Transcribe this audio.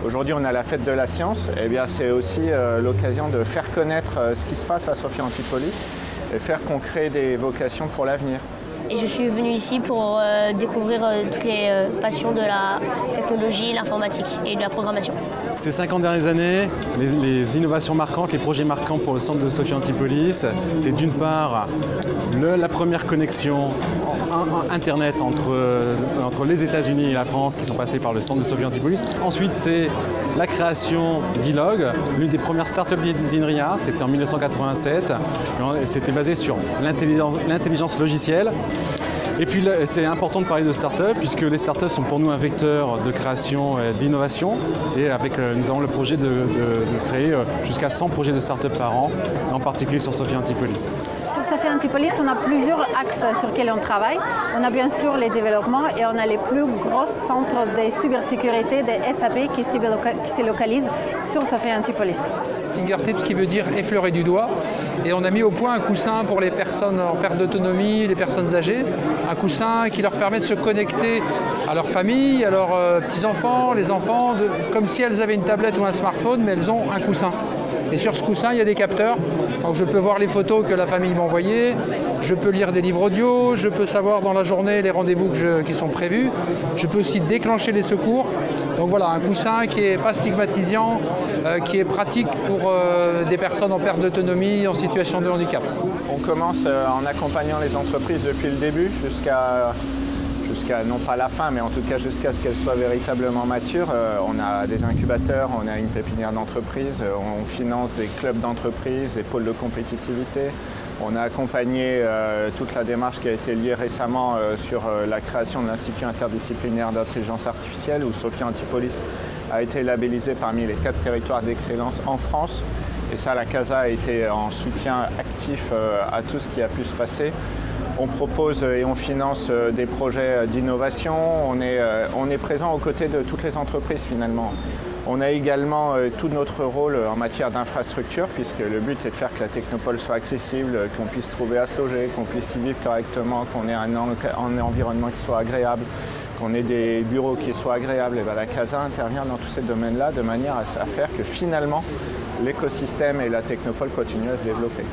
Aujourd'hui, on a la fête de la science. Eh bien, c'est aussi l'occasion de faire connaître ce qui se passe à Sophia Antipolis et faire qu'on crée des vocations pour l'avenir. Et je suis venue ici pour découvrir toutes les passions de la technologie, l'informatique et de la programmation. Ces 50 dernières années, les innovations marquantes, les projets marquants pour le centre de Sophia Antipolis, c'est d'une part la première connexion Internet entre les États-Unis et la France qui sont passés par le centre de Sophia Antipolis. Ensuite, c'est la création d'e-log, l'une des premières startups d'INRIA, c'était en 1987. C'était basé sur l'intelligence logicielle. Et puis c'est important de parler de start-up puisque les start-up sont pour nous un vecteur de création et d'innovation. Et nous avons le projet de créer jusqu'à 100 projets de start-up par an, en particulier sur Sophia Antipolis. Sur Sophia Antipolis, on a plusieurs axes sur lesquels on travaille. On a bien sûr les développements et on a les plus gros centres de cybersécurité des SAP qui se localisent sur Sophia Antipolis. Fingertips qui veut dire effleurer du doigt. Et on a mis au point un coussin pour les personnes en perte d'autonomie, les personnes âgées. Un coussin qui leur permet de se connecter à leur famille, à leurs petits-enfants, les enfants, comme si elles avaient une tablette ou un smartphone, mais elles ont un coussin. Et sur ce coussin, il y a des capteurs. Donc je peux voir les photos que la famille m'a envoyées, je peux lire des livres audio, je peux savoir dans la journée les rendez-vous qui sont prévus. Je peux aussi déclencher les secours. Donc voilà, un coussin qui n'est pas stigmatisant, qui est pratique pour des personnes en perte d'autonomie, en situation de handicap. On commence en accompagnant les entreprises depuis le début jusqu'à non pas la fin, mais en tout cas jusqu'à ce qu'elles soient véritablement matures. On a des incubateurs, on a une pépinière d'entreprise, on finance des clubs d'entreprise, des pôles de compétitivité. On a accompagné toute la démarche qui a été liée récemment sur la création de l'Institut interdisciplinaire d'intelligence artificielle où Sophia Antipolis a été labellisée parmi les 4 territoires d'excellence en France. Et ça, la CASA a été en soutien actif à tout ce qui a pu se passer. On propose et on finance des projets d'innovation. On est présent aux côtés de toutes les entreprises finalement. On a également tout notre rôle en matière d'infrastructure puisque le but est de faire que la technopole soit accessible, qu'on puisse trouver à se loger, qu'on puisse y vivre correctement, qu'on ait un environnement qui soit agréable, qu'on ait des bureaux qui soient agréables. Et bien, la CASA intervient dans tous ces domaines-là de manière à faire que finalement l'écosystème et la technopole continuent à se développer.